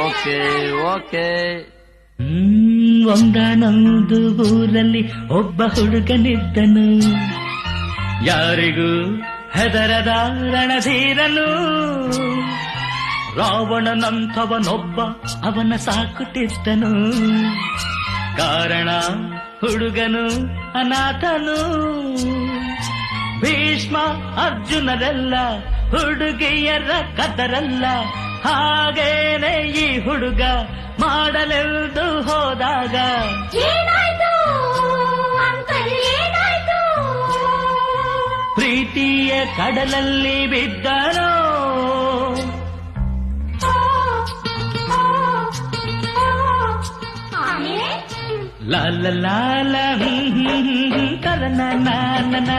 Okay okay. ಒಂದಾನೊಂದು ಊರಲ್ಲಿ ಒಬ್ಬ ಹುಡುಗನಿದ್ದನು, ಯಾರಿಗೂ ಹೆದರದ ರಣಧೀರನು. ರಾವಣನಂಥವನೊಬ್ಬ ಅವನ ಸಾಕುತ್ತಿದ್ದನು, ಕಾರಣ ಹುಡುಗನು ಅನಾಥನು. ಭೀಷ್ಮ ಅರ್ಜುನರೆಲ್ಲ ಹುಡುಗಿಯರ ಕದರಲ್ಲ, ಹಾಗೇನೆ ಈ ಹುಡುಗ ಮಾಡಲೆಂದು ಹೋದಾಗ ಪ್ರೀತಿಯ ಕಡಲಲ್ಲಿ ಬಿದ್ದನೋ. ಲಾಲ ಲಾಲ ಕಲನ ನಾನನ